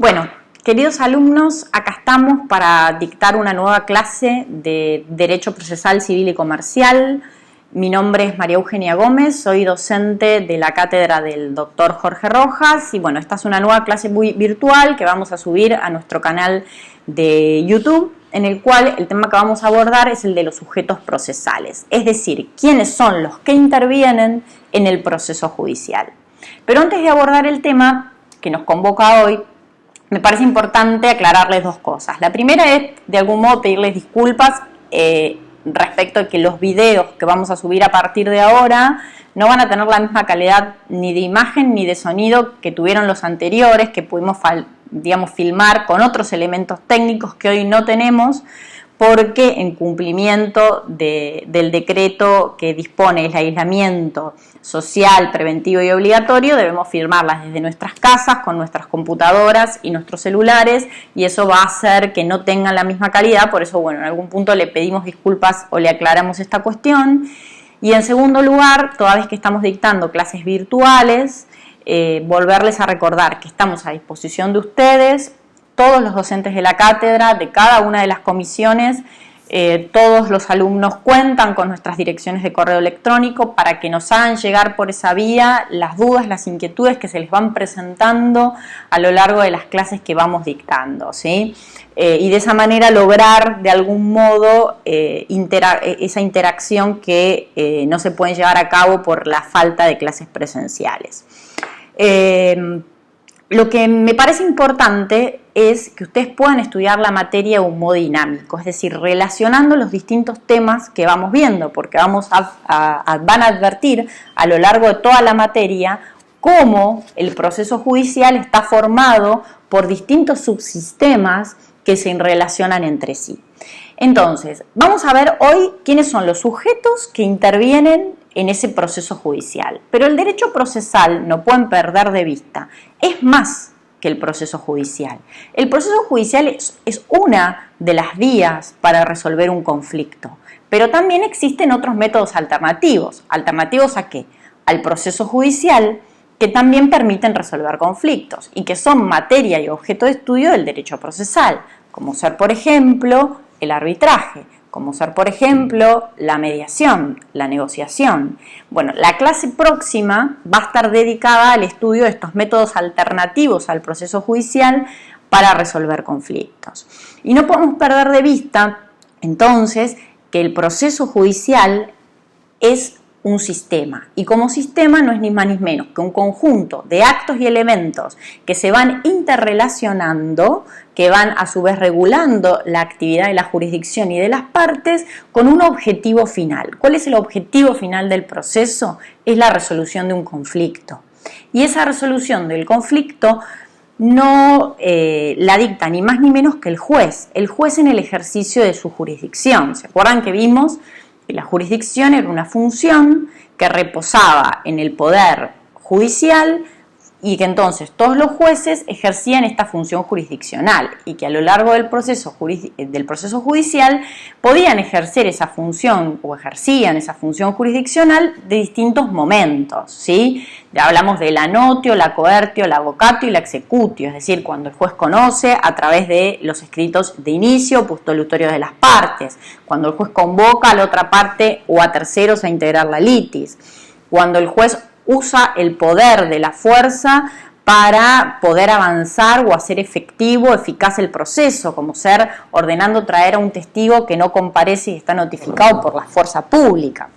Bueno, queridos alumnos, acá estamos para dictar una nueva clase de Derecho Procesal Civil y Comercial. Mi nombre es María Eugenia Gómez, soy docente de la cátedra del doctor Jorge Rojas y bueno, esta es una nueva clase muy virtual que vamos a subir a nuestro canal de YouTube, en el cual el tema que vamos a abordar es el de los sujetos procesales, es decir, quiénes son los que intervienen en el proceso judicial. Pero antes de abordar el tema que nos convoca hoy, me parece importante aclararles dos cosas. La primera es, de algún modo, pedirles disculpas respecto a que los videos que vamos a subir a partir de ahora no van a tener la misma calidad ni de imagen ni de sonido que tuvieron los anteriores, que pudimos filmar con otros elementos técnicos que hoy no tenemos, porque en cumplimiento del decreto que dispone el aislamiento social, preventivo y obligatorio, debemos firmarlas desde nuestras casas, con nuestras computadoras y nuestros celulares, y eso va a hacer que no tengan la misma calidad. Por eso, bueno, en algún punto le pedimos disculpas o le aclaramos esta cuestión. Y en segundo lugar, toda vez que estamos dictando clases virtuales, volverles a recordar que estamos a disposición de ustedes, todos los docentes de la cátedra, de cada una de las comisiones, todos los alumnos cuentan con nuestras direcciones de correo electrónico para que nos hagan llegar por esa vía las dudas, las inquietudes que se les van presentando a lo largo de las clases que vamos dictando, ¿sí? Y de esa manera lograr de algún modo esa interacción que no se puede llevar a cabo por la falta de clases presenciales. Lo que me parece importante es que ustedes puedan estudiar la materia de un modo dinámico, es decir, relacionando los distintos temas que vamos viendo, porque van a advertir a lo largo de toda la materia cómo el proceso judicial está formado por distintos subsistemas que se relacionan entre sí. Entonces, vamos a ver hoy quiénes son los sujetos que intervienen en ese proceso judicial. Pero el derecho procesal, no pueden perder de vista, es más que el proceso judicial. El proceso judicial es una de las vías para resolver un conflicto, pero también existen otros métodos alternativos. ¿Alternativos a qué? Al proceso judicial, que también permiten resolver conflictos y que son materia y objeto de estudio del derecho procesal, como ser, por ejemplo, el arbitraje, como ser, por ejemplo, la mediación, la negociación. Bueno, la clase próxima va a estar dedicada al estudio de estos métodos alternativos al proceso judicial para resolver conflictos. Y no podemos perder de vista, entonces, que el proceso judicial es un sistema, y como sistema no es ni más ni menos que un conjunto de actos y elementos que se van interrelacionando, que van a su vez regulando la actividad de la jurisdicción y de las partes con un objetivo final. ¿Cuál es el objetivo final del proceso? Es la resolución de un conflicto. Y esa resolución del conflicto no la dicta ni más ni menos que el juez en el ejercicio de su jurisdicción. ¿Se acuerdan que vimos que la jurisdicción era una función que reposaba en el poder judicial y que entonces todos los jueces ejercían esta función jurisdiccional y que a lo largo del proceso judicial podían ejercer esa función o ejercían esa función jurisdiccional de distintos momentos, ¿sí? Ya hablamos de la notio, la coertio, la vocatio y la executio, es decir, cuando el juez conoce a través de los escritos de inicio, postulutorio de las partes, cuando el juez convoca a la otra parte o a terceros a integrar la litis, cuando el juez usa el poder de la fuerza para poder avanzar o hacer efectivo, eficaz el proceso, como ser ordenando traer a un testigo que no comparece y está notificado por la fuerza pública.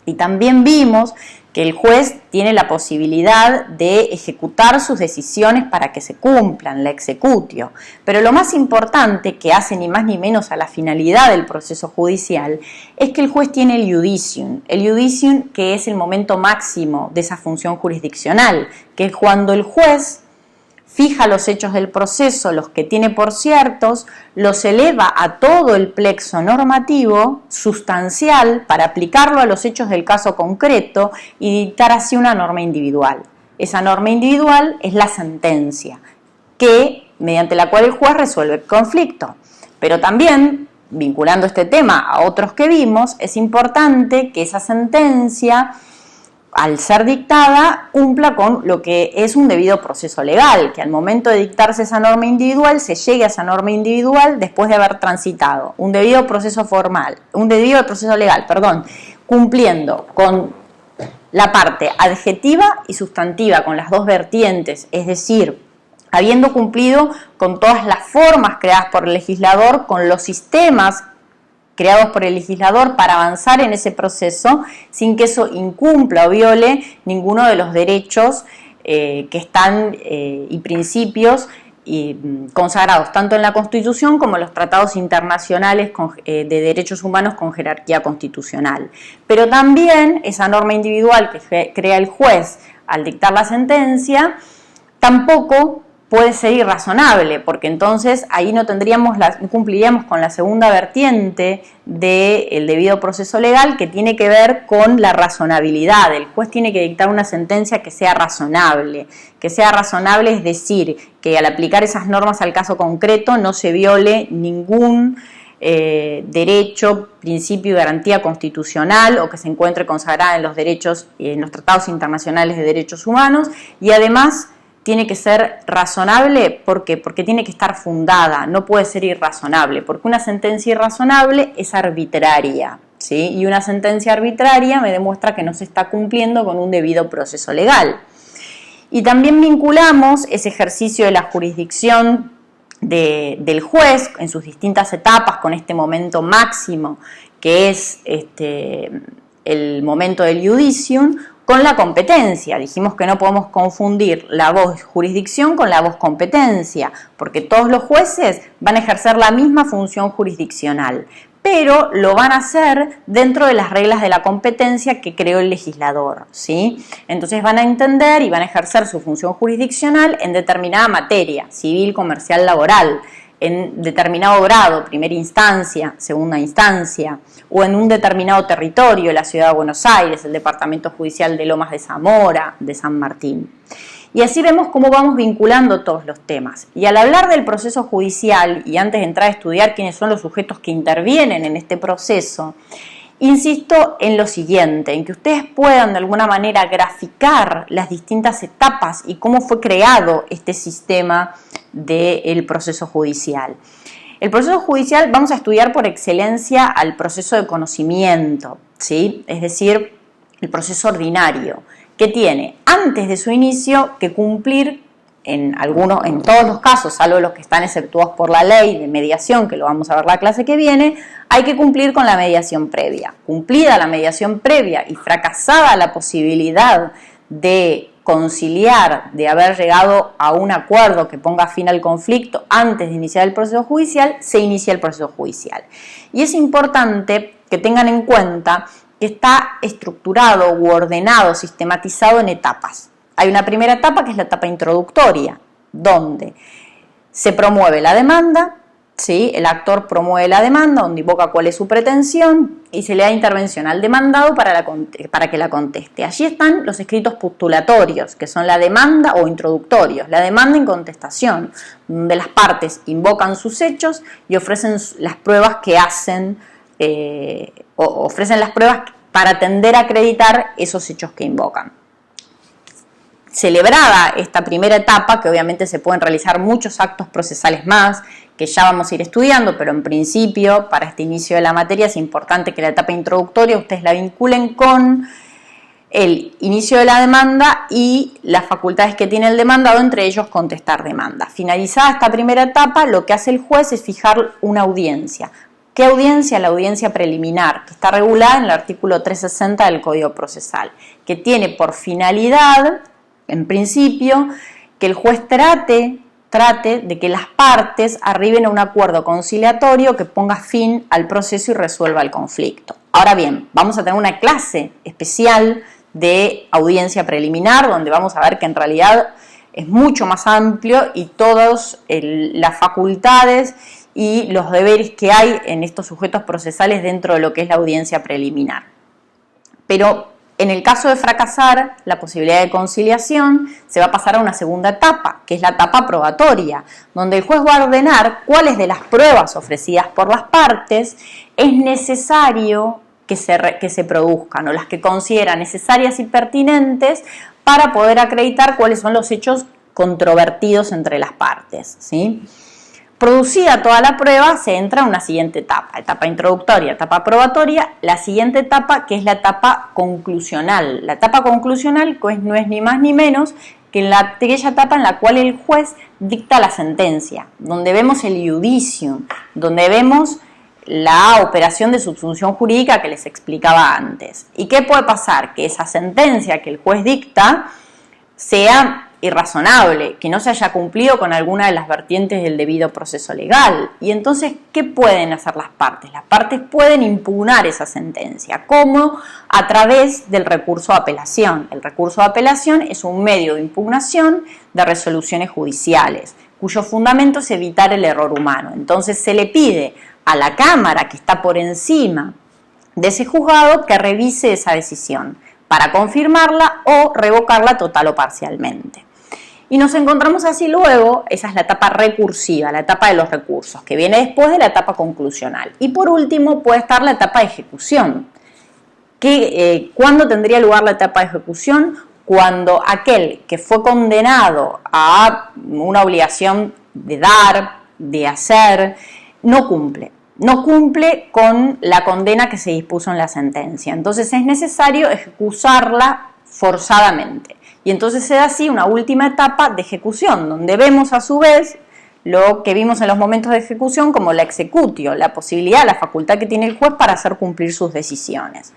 Y también vimos que el juez tiene la posibilidad de ejecutar sus decisiones para que se cumplan, la executio. Pero lo más importante, que hace ni más ni menos a la finalidad del proceso judicial, es que el juez tiene el iudicium que es el momento máximo de esa función jurisdiccional, que es cuando el juez fija los hechos del proceso, los que tiene por ciertos, los eleva a todo el plexo normativo sustancial para aplicarlo a los hechos del caso concreto y dictar así una norma individual. Esa norma individual es la sentencia, mediante la cual el juez resuelve el conflicto. Pero también, vinculando este tema a otros que vimos, es importante que esa sentencia al ser dictada, cumpla con lo que es un debido proceso legal, que al momento de dictarse esa norma individual, se llegue a esa norma individual después de haber transitado un debido proceso legal, cumpliendo con la parte adjetiva y sustantiva, con las dos vertientes, es decir, habiendo cumplido con todas las formas creadas por el legislador, con los sistemas creados por el legislador para avanzar en ese proceso, sin que eso incumpla o viole ninguno de los derechos que están y principios consagrados tanto en la Constitución como en los tratados internacionales de derechos humanos con jerarquía constitucional. Pero también esa norma individual que crea el juez al dictar la sentencia tampoco puede ser irrazonable, porque entonces ahí no cumpliríamos con la segunda vertiente del debido proceso legal, que tiene que ver con la razonabilidad. El juez tiene que dictar una sentencia que sea razonable. Que sea razonable es decir, que al aplicar esas normas al caso concreto no se viole ningún derecho, principio y garantía constitucional o que se encuentre consagrada en los derechos, en los tratados internacionales de derechos humanos, y además tiene que ser razonable. ¿Por qué? Porque tiene que estar fundada, no puede ser irrazonable, porque una sentencia irrazonable es arbitraria, ¿sí? Y una sentencia arbitraria me demuestra que no se está cumpliendo con un debido proceso legal. Y también vinculamos ese ejercicio de la jurisdicción del juez en sus distintas etapas con este momento máximo, que es el momento del judicium, con la competencia. Dijimos que no podemos confundir la voz jurisdicción con la voz competencia, porque todos los jueces van a ejercer la misma función jurisdiccional, pero lo van a hacer dentro de las reglas de la competencia que creó el legislador, ¿sí? Entonces van a entender y van a ejercer su función jurisdiccional en determinada materia, civil, comercial, laboral, en determinado grado, primera instancia, segunda instancia, o en un determinado territorio, la ciudad de Buenos Aires, el departamento judicial de Lomas de Zamora, de San Martín. Y así vemos cómo vamos vinculando todos los temas. Y al hablar del proceso judicial, y antes de entrar a estudiar quiénes son los sujetos que intervienen en este proceso, insisto en lo siguiente, en que ustedes puedan de alguna manera graficar las distintas etapas y cómo fue creado este sistema del proceso judicial. El proceso judicial vamos a estudiar por excelencia al proceso de conocimiento, ¿sí? Es decir, el proceso ordinario, que tiene antes de su inicio que cumplir en todos los casos, salvo los que están exceptuados por la ley de mediación, que lo vamos a ver la clase que viene, hay que cumplir con la mediación previa. Cumplida la mediación previa y fracasada la posibilidad de conciliar, de haber llegado a un acuerdo que ponga fin al conflicto antes de iniciar el proceso judicial, se inicia el proceso judicial. Y es importante que tengan en cuenta que está estructurado u ordenado, sistematizado en etapas. Hay una primera etapa que es la etapa introductoria, donde se promueve la demanda, ¿sí? El actor promueve la demanda, donde invoca cuál es su pretensión y se le da intervención al demandado para que la conteste. Allí están los escritos postulatorios, que son la demanda o introductorios, la demanda en contestación, donde las partes invocan sus hechos y ofrecen las pruebas que hacen, ofrecen las pruebas para tender a acreditar esos hechos que invocan. Celebrada esta primera etapa, que obviamente se pueden realizar muchos actos procesales más, que ya vamos a ir estudiando, pero en principio, para este inicio de la materia, es importante que la etapa introductoria ustedes la vinculen con el inicio de la demanda y las facultades que tiene el demandado, entre ellos contestar demanda. Finalizada esta primera etapa, lo que hace el juez es fijar una audiencia. ¿Qué audiencia? La audiencia preliminar, que está regulada en el artículo 360 del Código Procesal, que tiene por finalidad, en principio, que el juez trate de que las partes arriben a un acuerdo conciliatorio que ponga fin al proceso y resuelva el conflicto. Ahora bien, vamos a tener una clase especial de audiencia preliminar, donde vamos a ver que en realidad es mucho más amplio y todas las facultades y los deberes que hay en estos sujetos procesales dentro de lo que es la audiencia preliminar. Pero en el caso de fracasar la posibilidad de conciliación, se va a pasar a una segunda etapa, que es la etapa probatoria, donde el juez va a ordenar cuáles de las pruebas ofrecidas por las partes es necesario que se produzcan o las que considera necesarias y pertinentes para poder acreditar cuáles son los hechos controvertidos entre las partes, ¿sí? Producida toda la prueba, se entra a una siguiente etapa introductoria, etapa probatoria, la siguiente etapa que es la etapa conclusional. La etapa conclusional pues, no es ni más ni menos que aquella etapa en la cual el juez dicta la sentencia, donde vemos el iudicium, donde vemos la operación de subsunción jurídica que les explicaba antes. ¿Y qué puede pasar? Que esa sentencia que el juez dicta sea irrazonable, que no se haya cumplido con alguna de las vertientes del debido proceso legal. Y entonces, ¿qué pueden hacer las partes? Las partes pueden impugnar esa sentencia. ¿Cómo? A través del recurso de apelación. El recurso de apelación es un medio de impugnación de resoluciones judiciales, cuyo fundamento es evitar el error humano. Entonces, se le pide a la Cámara, que está por encima de ese juzgado, que revise esa decisión para confirmarla o revocarla total o parcialmente. Y nos encontramos así luego, esa es la etapa recursiva, la etapa de los recursos, que viene después de la etapa conclusional. Y por último puede estar la etapa de ejecución. ¿Cuándo tendría lugar la etapa de ejecución? Cuando aquel que fue condenado a una obligación de dar, de hacer, no cumple con la condena que se dispuso en la sentencia. Entonces es necesario ejecutarla forzadamente. Y entonces se da así una última etapa de ejecución, donde vemos a su vez lo que vimos en los momentos de ejecución como la executio, la posibilidad, la facultad que tiene el juez para hacer cumplir sus decisiones.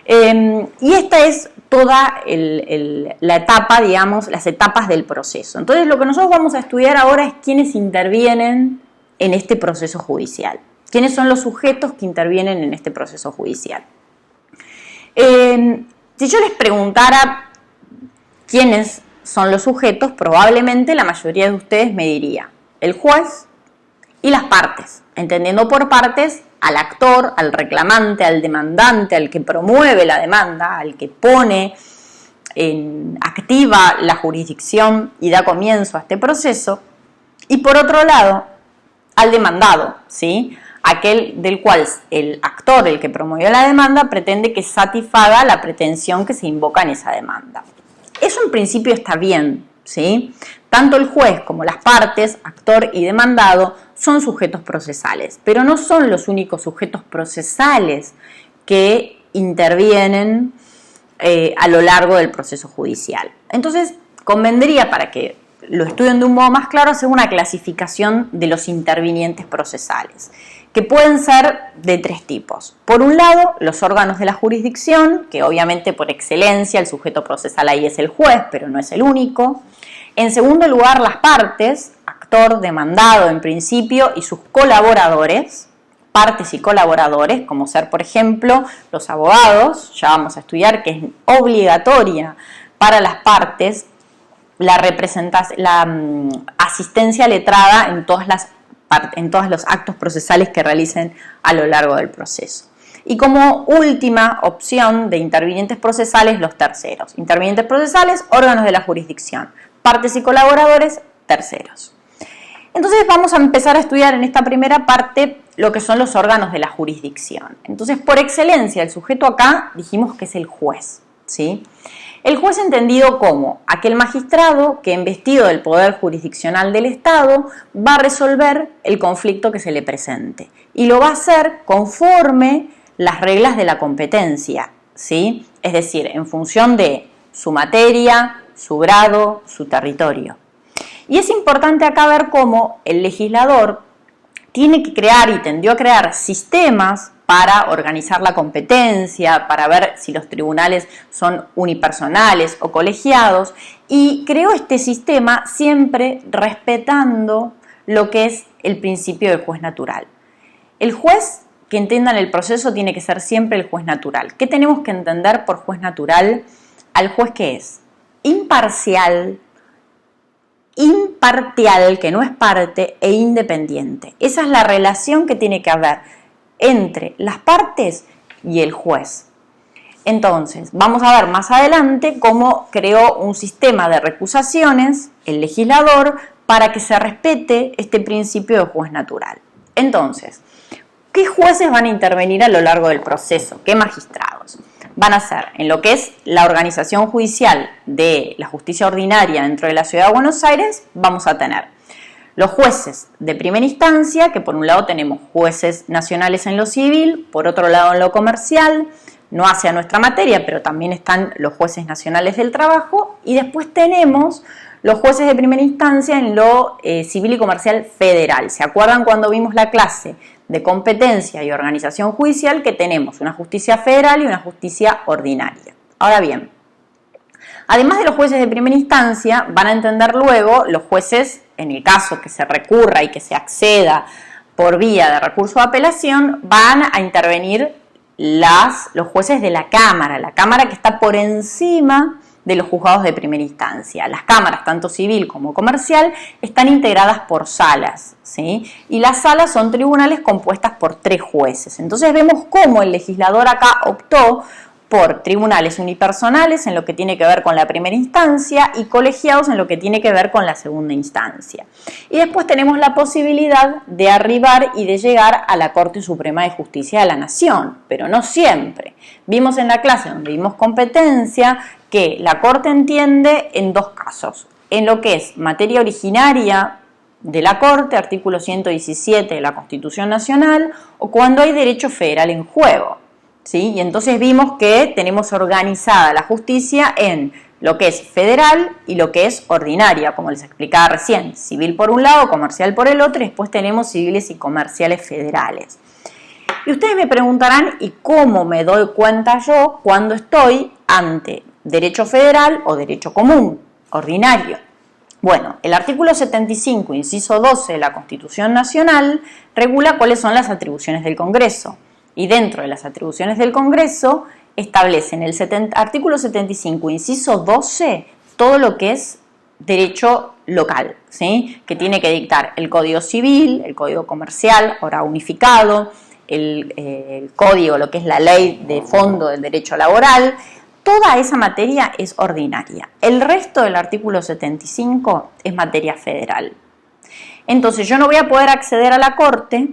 Y esta es toda la etapa, digamos, las etapas del proceso. Entonces lo que nosotros vamos a estudiar ahora es quiénes intervienen en este proceso judicial. ¿Quiénes son los sujetos que intervienen en este proceso judicial? Si yo les preguntara quiénes son los sujetos, probablemente la mayoría de ustedes me diría el juez y las partes, entendiendo por partes al actor, al reclamante, al demandante, al que promueve la demanda, al que pone activa la jurisdicción y da comienzo a este proceso, y por otro lado, al demandado, ¿sí? Aquel del cual el actor, el que promovió la demanda, pretende que satisfaga la pretensión que se invoca en esa demanda. Eso en principio está bien, ¿sí? Tanto el juez como las partes, actor y demandado, son sujetos procesales, pero no son los únicos sujetos procesales que intervienen a lo largo del proceso judicial. Entonces, convendría, para que lo estudien de un modo más claro, hacer una clasificación de los intervinientes procesales, que pueden ser de tres tipos. Por un lado, los órganos de la jurisdicción, que obviamente por excelencia el sujeto procesal ahí es el juez, pero no es el único. En segundo lugar, las partes, actor, demandado en principio, y sus colaboradores, partes y colaboradores, como ser, por ejemplo, los abogados. Ya vamos a estudiar que es obligatoria para las partes la asistencia letrada en todos los actos procesales que realicen a lo largo del proceso. Y como última opción de intervinientes procesales, los terceros. Intervinientes procesales, órganos de la jurisdicción. Partes y colaboradores, terceros. Entonces vamos a empezar a estudiar en esta primera parte lo que son los órganos de la jurisdicción. Entonces, por excelencia, el sujeto acá dijimos que es el juez, ¿sí? El juez entendido como aquel magistrado que, investido del poder jurisdiccional del Estado, va a resolver el conflicto que se le presente y lo va a hacer conforme las reglas de la competencia, ¿sí? Es decir, en función de su materia, su grado, su territorio. Y es importante acá ver cómo el legislador tiene que crear y tendió a crear sistemas para organizar la competencia, para ver si los tribunales son unipersonales o colegiados, y creó este sistema siempre respetando lo que es el principio del juez natural. El juez que entienda en el proceso tiene que ser siempre el juez natural. ¿Qué tenemos que entender por juez natural? Al juez que es imparcial, imparcial, que no es parte, e independiente. Esa es la relación que tiene que haber entre las partes y el juez. Entonces, vamos a ver más adelante cómo creó un sistema de recusaciones el legislador para que se respete este principio de juez natural. Entonces, ¿Qué jueces van a intervenir a lo largo del proceso? ¿Qué magistrados? Van a ser en lo que es la organización judicial de la justicia ordinaria dentro de la Ciudad de Buenos Aires, vamos a tener los jueces de primera instancia, que por un lado tenemos jueces nacionales en lo civil, por otro lado en lo comercial, no hace a nuestra materia, pero también están los jueces nacionales del trabajo, y después tenemos los jueces de primera instancia en lo civil y comercial federal. ¿Se acuerdan cuando vimos la clase de competencia y organización judicial que tenemos una justicia federal y una justicia ordinaria? Ahora bien, además de los jueces de primera instancia, van a entender luego los jueces, en el caso que se recurra y que se acceda por vía de recurso de apelación, van a intervenir los jueces de la Cámara que está por encima de los juzgados de primera instancia. Las cámaras, tanto civil como comercial, están integradas por salas, ¿sí? Y las salas son tribunales compuestas por 3 jueces. Entonces vemos cómo el legislador acá optó por tribunales unipersonales en lo que tiene que ver con la primera instancia y colegiados en lo que tiene que ver con la segunda instancia. Y después tenemos la posibilidad de arribar y de llegar a la Corte Suprema de Justicia de la Nación, pero no siempre. Vimos en la clase donde vimos competencia que la Corte entiende en 2 casos, en lo que es materia originaria de la Corte, artículo 117 de la Constitución Nacional, o cuando hay derecho federal en juego. ¿Sí? Y entonces vimos que tenemos organizada la justicia en lo que es federal y lo que es ordinaria, como les explicaba recién, civil por un lado, comercial por el otro, y después tenemos civiles y comerciales federales. Y ustedes me preguntarán, ¿y cómo me doy cuenta yo cuando estoy ante derecho federal o derecho común, ordinario? Bueno, el artículo 75, inciso 12 de la Constitución Nacional regula cuáles son las atribuciones del Congreso. Y dentro de las atribuciones del Congreso establecen el artículo 75, inciso 12, todo lo que es derecho local, ¿sí? Que tiene que dictar el Código Civil, el Código Comercial, ahora unificado, el Código, lo que es la ley de fondo del derecho laboral. Toda esa materia es ordinaria. El resto del artículo 75 es materia federal. Entonces yo no voy a poder acceder a la Corte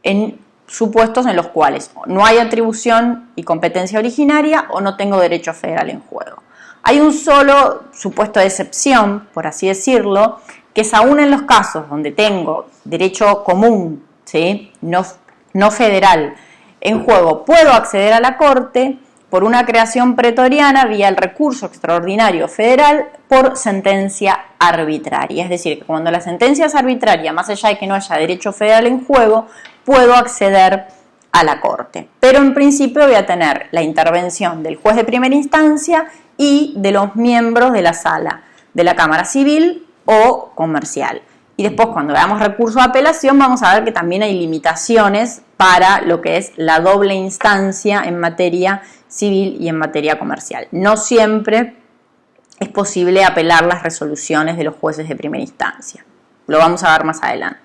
en supuestos en los cuales no hay atribución y competencia originaria o no tengo derecho federal en juego. Hay un solo supuesto de excepción, por así decirlo, que es aún en los casos donde tengo derecho común, ¿sí? no federal, en juego, puedo acceder a la Corte por una creación pretoriana vía el recurso extraordinario federal por sentencia arbitraria. Es decir, que cuando la sentencia es arbitraria, más allá de que no haya derecho federal en juego, puedo acceder a la Corte. Pero en principio voy a tener la intervención del juez de primera instancia y de los miembros de la sala de la Cámara Civil o Comercial. Y después, cuando veamos recurso de apelación, vamos a ver que también hay limitaciones para lo que es la doble instancia en materia civil y en materia comercial. No siempre es posible apelar las resoluciones de los jueces de primera instancia. Lo vamos a ver más adelante.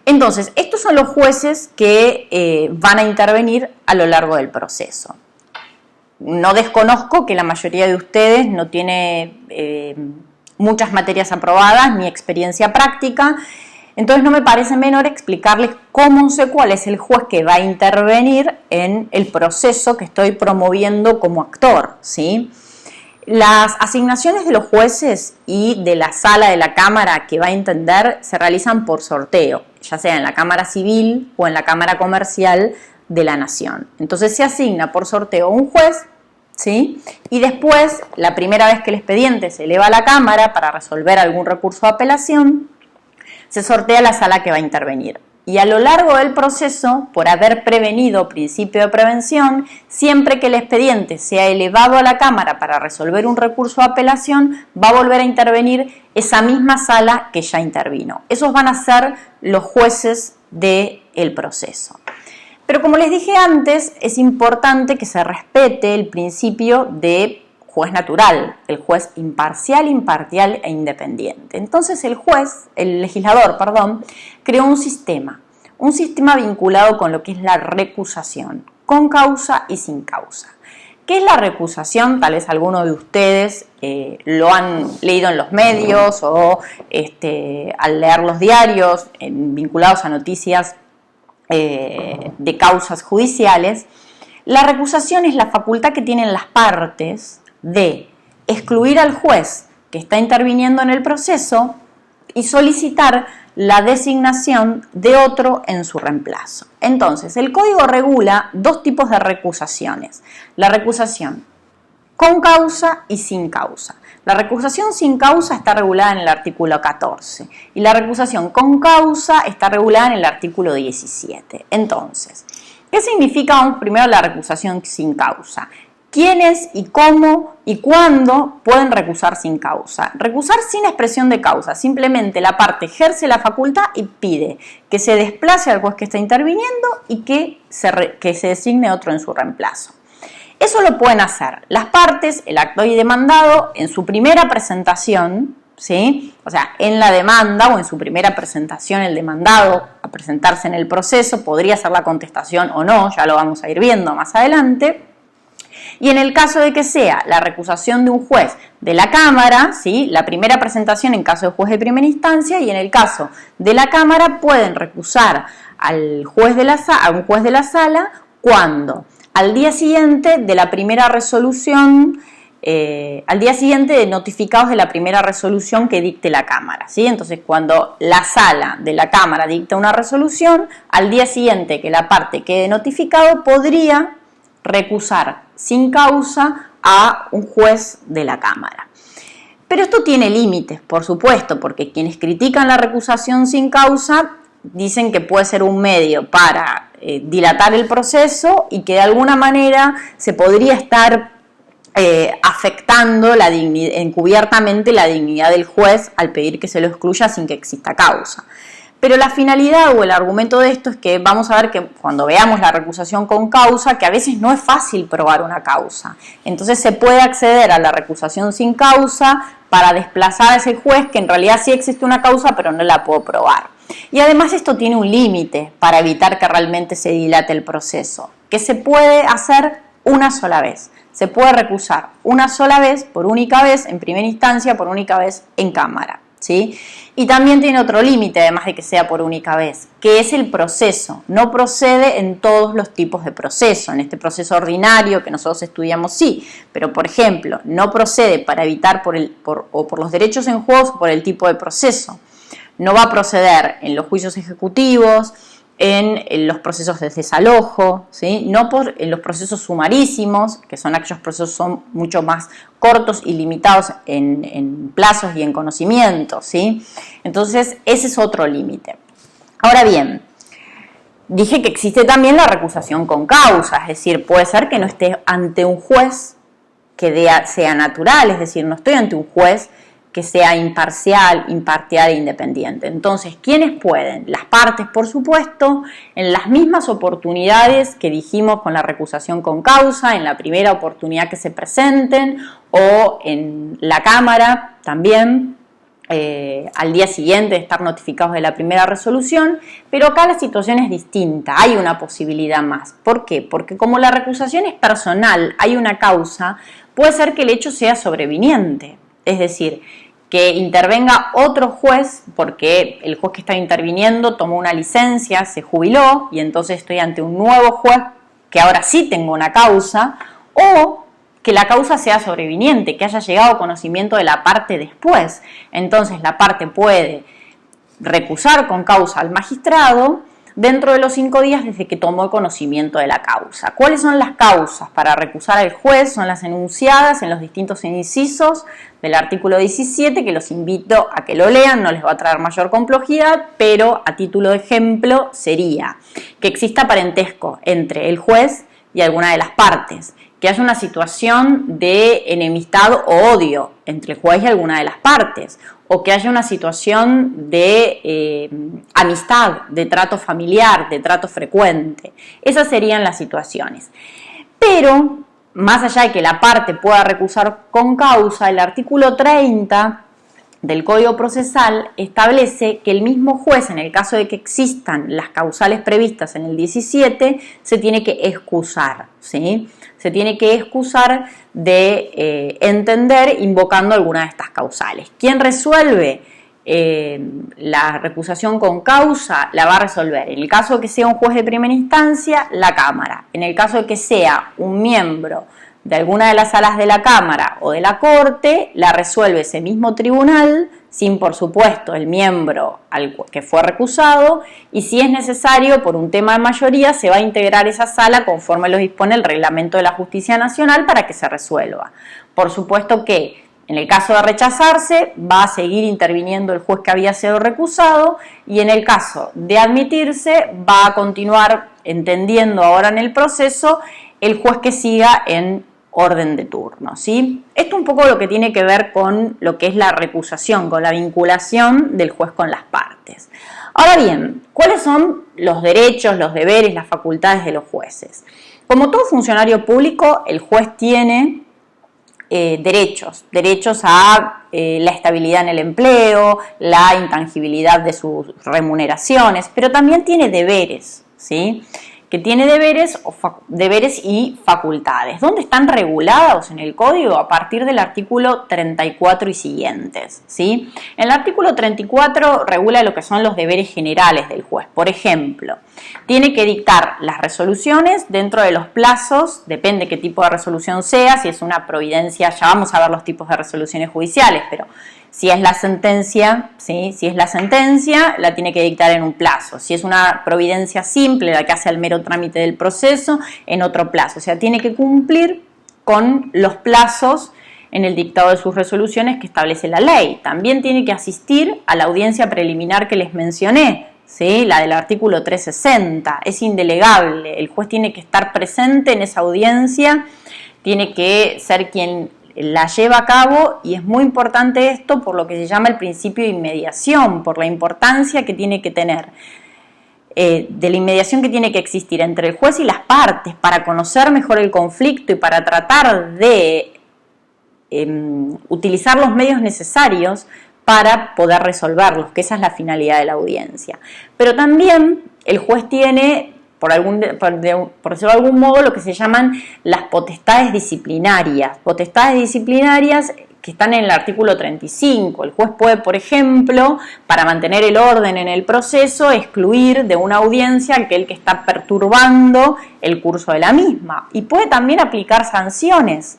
Entonces, estos son los jueces que van a intervenir a lo largo del proceso. No desconozco que la mayoría de ustedes no tiene muchas materias aprobadas ni experiencia práctica, entonces no me parece menor explicarles cómo sé cuál es el juez que va a intervenir en el proceso que estoy promoviendo como actor, ¿sí? Las asignaciones de los jueces y de la sala de la Cámara que va a entender se realizan por sorteo, ya sea en la Cámara Civil o en la Cámara Comercial de la Nación. Entonces se asigna por sorteo un juez, ¿sí? Y después, la primera vez que el expediente se eleva a la Cámara para resolver algún recurso de apelación, se sortea la sala que va a intervenir. Y a lo largo del proceso, por haber prevenido principio de prevención, siempre que el expediente sea elevado a la Cámara para resolver un recurso de apelación, va a volver a intervenir esa misma sala que ya intervino. Esos van a ser los jueces del proceso. Pero como les dije antes, es importante que se respete el principio de juez natural, el juez imparcial, imparcial e independiente. Entonces el legislador, creó un sistema vinculado con lo que es la recusación, con causa y sin causa. ¿Qué es la recusación? Tal vez algunos de ustedes lo han leído en los medios o al leer los diarios vinculados a noticias de causas judiciales, la recusación es la facultad que tienen las partes de excluir al juez que está interviniendo en el proceso y solicitar la designación de otro en su reemplazo. Entonces, el Código regula dos tipos de recusaciones: la recusación con causa y sin causa. La recusación sin causa está regulada en el artículo 14 y la recusación con causa está regulada en el artículo 17. Entonces, ¿qué significa, vamos primero, la recusación sin causa? ¿Quiénes y cómo y cuándo pueden recusar sin causa? Recusar sin expresión de causa. Simplemente la parte ejerce la facultad y pide que se desplace al juez que está interviniendo y que se designe otro en su reemplazo. Eso lo pueden hacer las partes, el actor y demandado, en su primera presentación, ¿sí? O sea, en la demanda o en su primera presentación el demandado a presentarse en el proceso, podría ser la contestación o no, ya lo vamos a ir viendo más adelante. Y en el caso de que sea la recusación de un juez de la Cámara, ¿sí? La primera presentación en caso de juez de primera instancia, y en el caso de la Cámara pueden recusar a un juez de la sala cuando al día siguiente de la primera resolución, al día siguiente de notificados de la primera resolución que dicte la Cámara, ¿sí? Entonces, cuando la sala de la Cámara dicta una resolución, al día siguiente que la parte quede notificado, podría recusar sin causa a un juez de la Cámara. Pero esto tiene límites, por supuesto, porque quienes critican la recusación sin causa dicen que puede ser un medio para dilatar el proceso y que de alguna manera se podría estar afectando encubiertamente la dignidad del juez al pedir que se lo excluya sin que exista causa. Pero la finalidad o el argumento de esto es que vamos a ver que cuando veamos la recusación con causa, que a veces no es fácil probar una causa. Entonces se puede acceder a la recusación sin causa para desplazar a ese juez que en realidad sí existe una causa pero no la puedo probar. Y además esto tiene un límite para evitar que realmente se dilate el proceso, que se puede hacer una sola vez. Se puede recusar una sola vez, por única vez, en primera instancia, por única vez en Cámara, ¿sí? Y también tiene otro límite, además de que sea por única vez, que es el proceso. No procede en todos los tipos de proceso. En este proceso ordinario que nosotros estudiamos sí, pero por ejemplo, no procede para evitar por los derechos en juego o por el tipo de proceso. No va a proceder en los juicios ejecutivos, en los procesos de desalojo, ¿sí? No en los procesos sumarísimos, que son aquellos procesos son mucho más cortos y limitados en plazos y en conocimientos, ¿sí? Entonces, ese es otro límite. Ahora bien, dije que existe también la recusación con causa, es decir, puede ser que no esté ante un juez que sea natural, es decir, no estoy ante un juez que sea imparcial e independiente. Entonces, ¿quiénes pueden? Las partes, por supuesto, en las mismas oportunidades que dijimos con la recusación con causa, en la primera oportunidad que se presenten, o en la Cámara también, al día siguiente de estar notificados de la primera resolución, pero acá la situación es distinta, hay una posibilidad más. ¿Por qué? Porque como la recusación es personal, hay una causa, puede ser que el hecho sea sobreviniente. Es decir, que intervenga otro juez porque el juez que está interviniendo tomó una licencia, se jubiló y entonces estoy ante un nuevo juez que ahora sí tengo una causa, o que la causa sea sobreviniente, que haya llegado a conocimiento de la parte después. Entonces la parte puede recusar con causa al magistrado dentro de los 5 días desde que tomó conocimiento de la causa. ¿Cuáles son las causas para recusar al juez? Son las enunciadas en los distintos incisos del artículo 17, que los invito a que lo lean, no les va a traer mayor complejidad, pero a título de ejemplo sería que exista parentesco entre el juez y alguna de las partes, que haya una situación de enemistad o odio entre el juez y alguna de las partes, o que haya una situación de amistad, de trato familiar, de trato frecuente. Esas serían las situaciones. Pero, más allá de que la parte pueda recusar con causa, el artículo 30 del Código Procesal establece que el mismo juez, en el caso de que existan las causales previstas en el 17, se tiene que excusar, ¿sí? Se tiene que excusar de entender invocando alguna de estas causales. ¿Quién resuelve la recusación con causa la va a resolver. En el caso de que sea un juez de primera instancia, la Cámara. En el caso de que sea un miembro de alguna de las salas de la Cámara o de la Corte, la resuelve ese mismo tribunal, sin por supuesto el miembro al que fue recusado, y si es necesario por un tema de mayoría se va a integrar esa sala conforme lo dispone el Reglamento de la Justicia Nacional para que se resuelva. Por supuesto que en el caso de rechazarse va a seguir interviniendo el juez que había sido recusado, y en el caso de admitirse va a continuar entendiendo ahora en el proceso el juez que siga en orden de turno, ¿sí? Esto un poco lo que tiene que ver con lo que es la recusación, con la vinculación del juez con las partes. Ahora bien, ¿cuáles son los derechos, los deberes, las facultades de los jueces? Como todo funcionario público, el juez tiene derechos a la estabilidad en el empleo, la intangibilidad de sus remuneraciones, pero también tiene deberes, ¿sí? Que tiene deberes y facultades. ¿Dónde están regulados en el Código? A partir del artículo 34 y siguientes, ¿sí? En el artículo 34 regula lo que son los deberes generales del juez. Por ejemplo, tiene que dictar las resoluciones dentro de los plazos, depende qué tipo de resolución sea, si es una providencia, ya vamos a ver los tipos de resoluciones judiciales, pero si es la sentencia, ¿sí? Si es la sentencia, la tiene que dictar en un plazo. Si es una providencia simple, la que hace el mero trámite del proceso, en otro plazo. O sea, tiene que cumplir con los plazos en el dictado de sus resoluciones que establece la ley. También tiene que asistir a la audiencia preliminar que les mencioné, ¿sí? La del artículo 360. Es indelegable. El juez tiene que estar presente en esa audiencia, tiene que ser quien la lleva a cabo, y es muy importante esto por lo que se llama el principio de inmediación, por la importancia que tiene que tener, de la inmediación que tiene que existir entre el juez y las partes para conocer mejor el conflicto y para tratar de utilizar los medios necesarios para poder resolverlos, que esa es la finalidad de la audiencia. Pero también el juez tiene, por decirlo de algún modo, lo que se llaman las potestades disciplinarias. Potestades disciplinarias que están en el artículo 35. El juez puede, por ejemplo, para mantener el orden en el proceso, excluir de una audiencia aquel que está perturbando el curso de la misma. Y puede también aplicar sanciones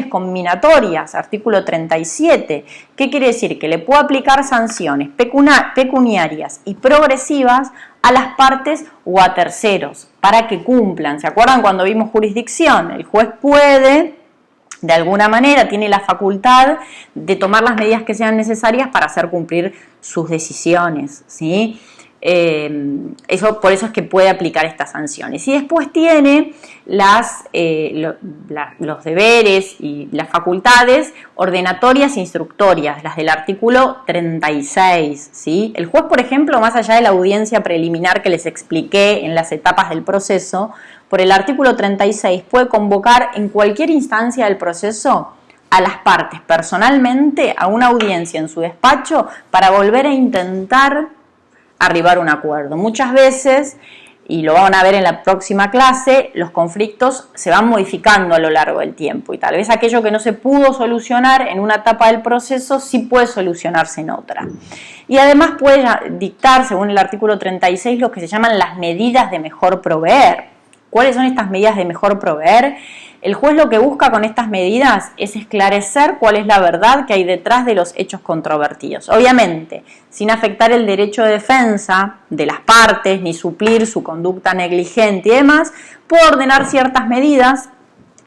combinatorias, artículo 37. ¿Qué quiere decir? Que le puede aplicar sanciones pecuniarias y progresivas a las partes o a terceros para que cumplan. ¿Se acuerdan cuando vimos jurisdicción? El juez puede, de alguna manera, tiene la facultad de tomar las medidas que sean necesarias para hacer cumplir sus decisiones, ¿sí? Por eso es que puede aplicar estas sanciones. Y después tiene los deberes y las facultades ordenatorias e instructorias, las del artículo 36, ¿sí? El juez, por ejemplo, más allá de la audiencia preliminar que les expliqué en las etapas del proceso, por el artículo 36 puede convocar en cualquier instancia del proceso a las partes personalmente a una audiencia en su despacho para volver a intentar arribar a un acuerdo. Muchas veces, y lo van a ver en la próxima clase, los conflictos se van modificando a lo largo del tiempo y tal vez aquello que no se pudo solucionar en una etapa del proceso sí puede solucionarse en otra. Y además puede dictar, según el artículo 36, lo que se llaman las medidas de mejor proveer. ¿Cuáles son estas medidas de mejor proveer? El juez lo que busca con estas medidas es esclarecer cuál es la verdad que hay detrás de los hechos controvertidos. Obviamente, sin afectar el derecho de defensa de las partes, ni suplir su conducta negligente y demás, puede ordenar ciertas medidas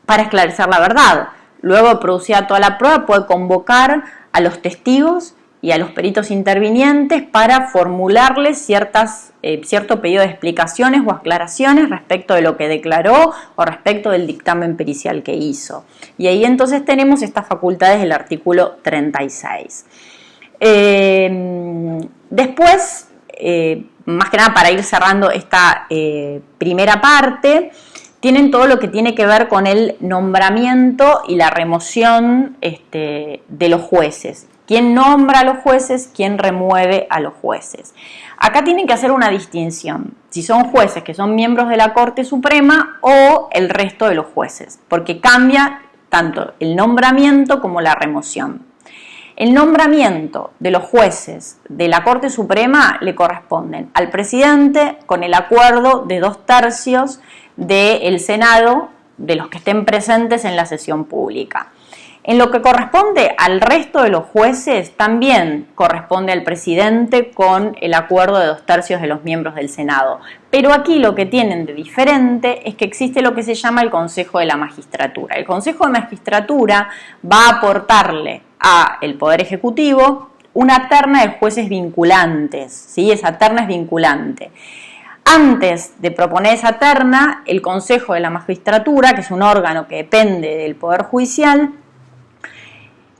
para esclarecer la verdad. Luego, producida toda la prueba, puede convocar a los testigos y a los peritos intervinientes para formularles cierto pedido de explicaciones o aclaraciones respecto de lo que declaró o respecto del dictamen pericial que hizo. Y ahí entonces tenemos estas facultades del artículo 36. Después, más que nada para ir cerrando esta primera parte, tienen todo lo que tiene que ver con el nombramiento y la remoción de los jueces. ¿Quién nombra a los jueces? ¿Quién remueve a los jueces? Acá tienen que hacer una distinción, si son jueces que son miembros de la Corte Suprema o el resto de los jueces, porque cambia tanto el nombramiento como la remoción. El nombramiento de los jueces de la Corte Suprema le corresponden al presidente con el acuerdo de 2/3 del Senado, de los que estén presentes en la sesión pública. En lo que corresponde al resto de los jueces, también corresponde al presidente con el acuerdo de 2/3 de los miembros del Senado. Pero aquí lo que tienen de diferente es que existe lo que se llama el Consejo de la Magistratura. El Consejo de Magistratura va a aportarle al Poder Ejecutivo una terna de jueces vinculantes, ¿sí? Esa terna es vinculante. Antes de proponer esa terna, el Consejo de la Magistratura, que es un órgano que depende del Poder Judicial,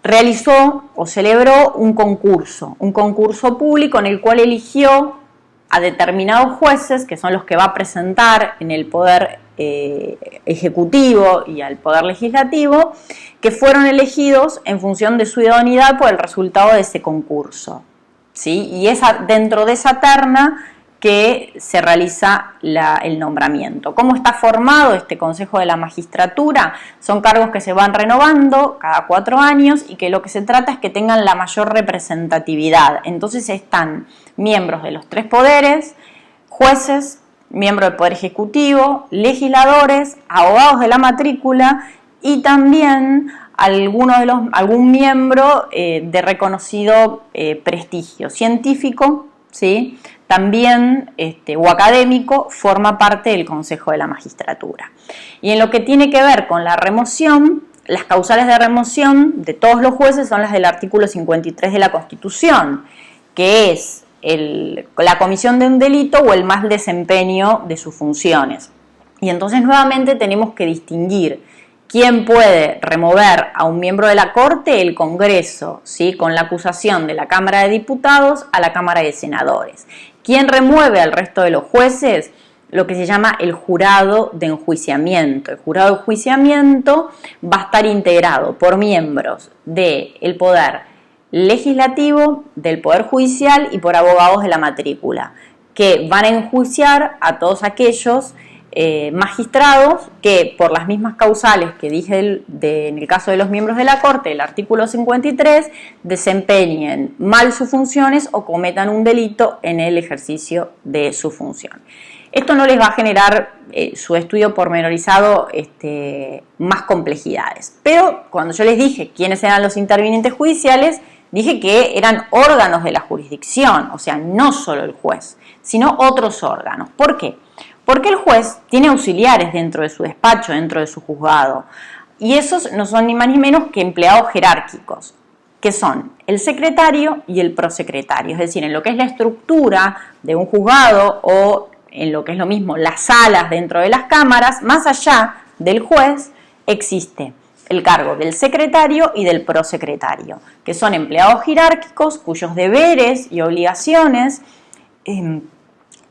realizó o celebró un concurso público en el cual eligió a determinados jueces, que son los que va a presentar en el Poder Ejecutivo y al Poder Legislativo, que fueron elegidos en función de su idoneidad por el resultado de ese concurso, ¿sí? Y es dentro de esa terna que se realiza el nombramiento. ¿Cómo está formado este Consejo de la Magistratura? Son cargos que se van renovando cada 4 años y que lo que se trata es que tengan la mayor representatividad. Entonces están miembros de los 3 poderes, jueces, miembros del Poder Ejecutivo, legisladores, abogados de la matrícula y también algún miembro de reconocido prestigio científico, ¿sí? También o académico, forma parte del Consejo de la Magistratura. Y en lo que tiene que ver con la remoción, las causales de remoción de todos los jueces son las del artículo 53 de la Constitución, que es la comisión de un delito o el mal desempeño de sus funciones. Y entonces nuevamente tenemos que distinguir quién puede remover a un miembro de la Corte. El Congreso, ¿sí? Con la acusación de la Cámara de Diputados a la Cámara de Senadores. ¿Quién remueve al resto de los jueces? Lo que se llama el jurado de enjuiciamiento. El jurado de enjuiciamiento va a estar integrado por miembros del Poder Legislativo, del Poder Judicial y por abogados de la matrícula, que van a enjuiciar a todos aquellos magistrados que por las mismas causales que dije en el caso de los miembros de la Corte, el artículo 53, desempeñen mal sus funciones o cometan un delito en el ejercicio de su función. Esto no les va a generar su estudio pormenorizado más complejidades, pero cuando yo les dije quiénes eran los intervinientes judiciales, dije que eran órganos de la jurisdicción, o sea, no solo el juez, sino otros órganos. ¿Por qué? Porque el juez tiene auxiliares dentro de su despacho, dentro de su juzgado, y esos no son ni más ni menos que empleados jerárquicos, que son el secretario y el prosecretario, es decir, en lo que es la estructura de un juzgado o en lo que es lo mismo, las salas dentro de las cámaras, más allá del juez, existe el cargo del secretario y del prosecretario, que son empleados jerárquicos cuyos deberes y obligaciones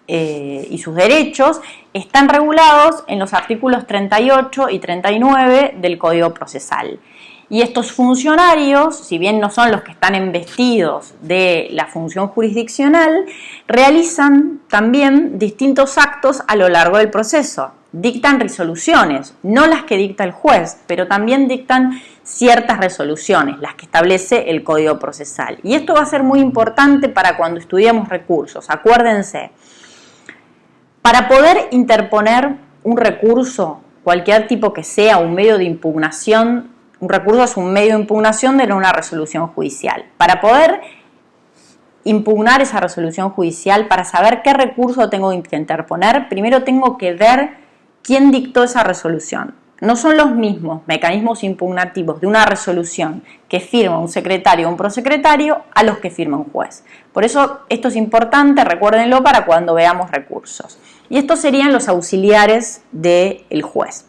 y sus derechos están regulados en los artículos 38 y 39 del Código Procesal. Y estos funcionarios, si bien no son los que están embestidos de la función jurisdiccional, realizan también distintos actos a lo largo del proceso. Dictan resoluciones, no las que dicta el juez, pero también dictan ciertas resoluciones, las que establece el Código Procesal. Y esto va a ser muy importante para cuando estudiamos recursos. Acuérdense, para poder interponer un recurso, cualquier tipo que sea, un medio de impugnación, un recurso es un medio de impugnación de una resolución judicial. Para poder impugnar esa resolución judicial, para saber qué recurso tengo que interponer, primero tengo que ver quién dictó esa resolución. No son los mismos mecanismos impugnativos de una resolución que firma un secretario o un prosecretario a los que firma un juez. Por eso esto es importante, recuérdenlo para cuando veamos recursos. Y estos serían los auxiliares del juez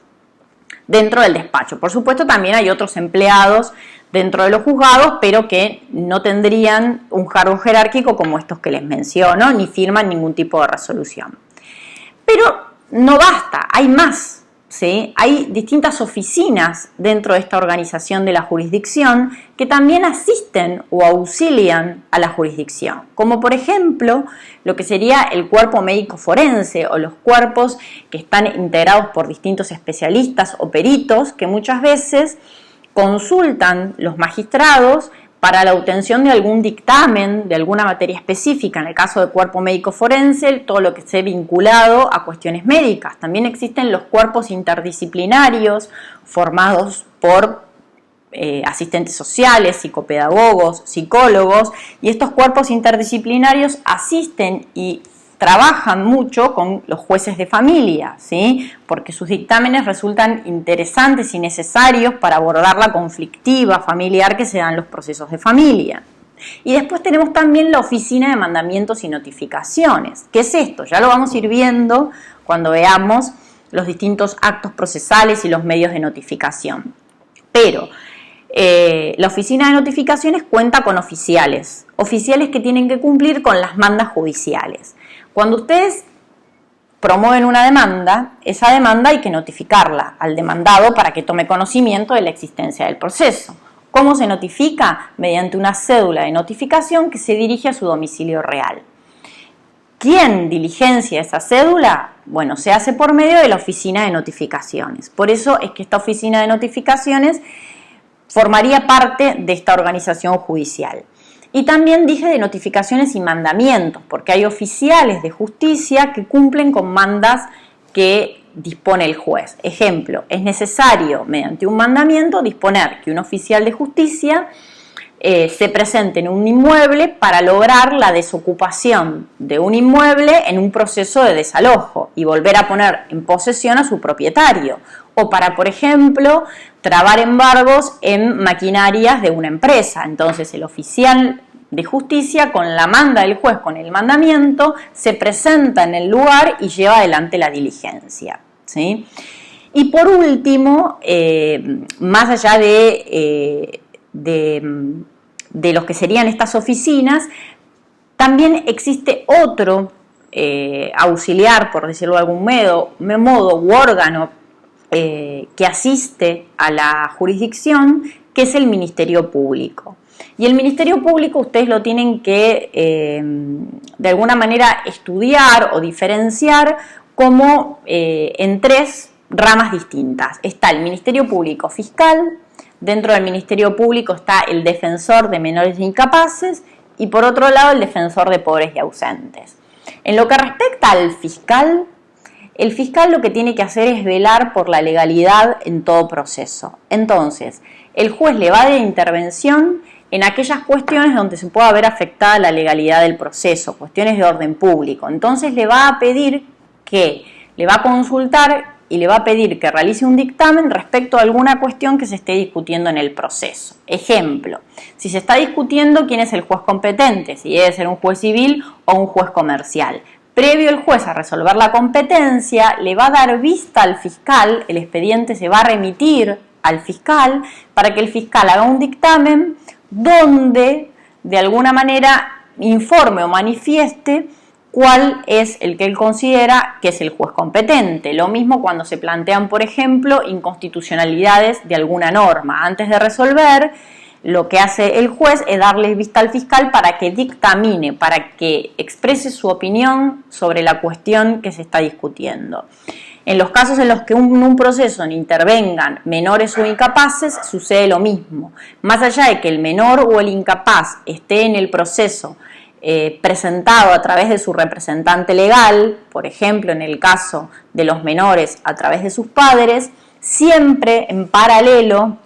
dentro del despacho. Por supuesto, también hay otros empleados dentro de los juzgados, pero que no tendrían un cargo jerárquico como estos que les menciono, ni firman ningún tipo de resolución. Pero no basta, hay más. ¿Sí? Hay distintas oficinas dentro de esta organización de la jurisdicción que también asisten o auxilian a la jurisdicción, como por ejemplo lo que sería el cuerpo médico forense o los cuerpos que están integrados por distintos especialistas o peritos que muchas veces consultan los magistrados para la obtención de algún dictamen, de alguna materia específica, en el caso del cuerpo médico forense, todo lo que esté vinculado a cuestiones médicas. También existen los cuerpos interdisciplinarios formados por asistentes sociales, psicopedagogos, psicólogos, y estos cuerpos interdisciplinarios asisten y trabajan mucho con los jueces de familia, ¿sí? Porque sus dictámenes resultan interesantes y necesarios para abordar la conflictiva familiar que se da en los procesos de familia. Y después tenemos también la Oficina de Mandamientos y Notificaciones. ¿Qué es esto? Ya lo vamos a ir viendo cuando veamos los distintos actos procesales y los medios de notificación. Pero la Oficina de Notificaciones cuenta con oficiales que tienen que cumplir con las mandas judiciales. Cuando ustedes promueven una demanda, esa demanda hay que notificarla al demandado para que tome conocimiento de la existencia del proceso. ¿Cómo se notifica? Mediante una cédula de notificación que se dirige a su domicilio real. ¿Quién diligencia esa cédula? Bueno, se hace por medio de la Oficina de Notificaciones. Por eso es que esta Oficina de Notificaciones formaría parte de esta organización judicial. Y también dije de notificaciones y mandamientos, porque hay oficiales de justicia que cumplen con mandas que dispone el juez. Ejemplo, es necesario, mediante un mandamiento, disponer que un oficial de justicia se presente en un inmueble para lograr la desocupación de un inmueble en un proceso de desalojo y volver a poner en posesión a su propietario. O para, por ejemplo, trabar embargos en maquinarias de una empresa. Entonces, el oficial de justicia, con la manda del juez, con el mandamiento, se presenta en el lugar y lleva adelante la diligencia, ¿sí? Y por último, más allá de los que serían estas oficinas, también existe otro auxiliar, por decirlo de algún modo u órgano que asiste a la jurisdicción, que es el Ministerio Público. Y el Ministerio Público ustedes lo tienen que de alguna manera estudiar o diferenciar como en tres ramas distintas. Está el Ministerio Público Fiscal, dentro del Ministerio Público está el Defensor de Menores e Incapaces y por otro lado el Defensor de Pobres y Ausentes. En lo que respecta al fiscal, el fiscal lo que tiene que hacer es velar por la legalidad en todo proceso. Entonces, el juez le va a dar intervención en aquellas cuestiones donde se pueda ver afectada la legalidad del proceso, cuestiones de orden público. Entonces le va a pedir le va a consultar y le va a pedir que realice un dictamen respecto a alguna cuestión que se esté discutiendo en el proceso. Ejemplo, si se está discutiendo quién es el juez competente, si debe ser un juez civil o un juez comercial. Previo el juez a resolver la competencia, le va a dar vista al fiscal, el expediente se va a remitir al fiscal para que el fiscal haga un dictamen donde de alguna manera informe o manifieste cuál es el que él considera que es el juez competente. Lo mismo cuando se plantean, por ejemplo, inconstitucionalidades de alguna norma. Antes de resolver, lo que hace el juez es darle vista al fiscal para que dictamine, para que exprese su opinión sobre la cuestión que se está discutiendo. En los casos en los que en un proceso intervengan menores o incapaces, sucede lo mismo. Más allá de que el menor o el incapaz esté en el proceso presentado a través de su representante legal, por ejemplo, en el caso de los menores a través de sus padres, siempre en paralelo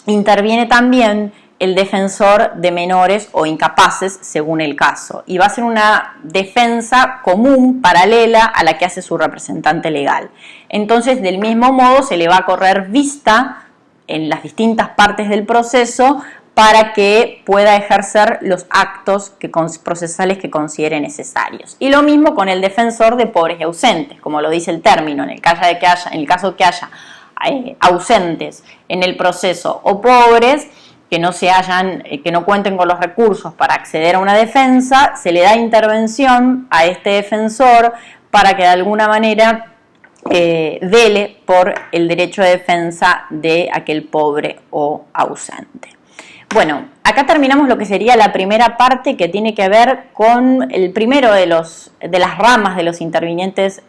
interviene también el defensor de menores o incapaces según el caso, y va a ser una defensa común, paralela a la que hace su representante legal. Entonces, del mismo modo, se le va a correr vista en las distintas partes del proceso para que pueda ejercer los actos procesales que considere necesarios. Y lo mismo con el defensor de pobres y ausentes, como lo dice el término, en el caso que haya ausentes en el proceso o pobres, que no cuenten con los recursos para acceder a una defensa, se le da intervención a este defensor para que de alguna manera vele por el derecho de defensa de aquel pobre o ausente. Bueno, acá terminamos lo que sería la primera parte, que tiene que ver con el primero de las ramas de los intervinientes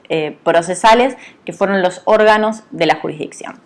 procesales, que fueron los órganos de la jurisdicción.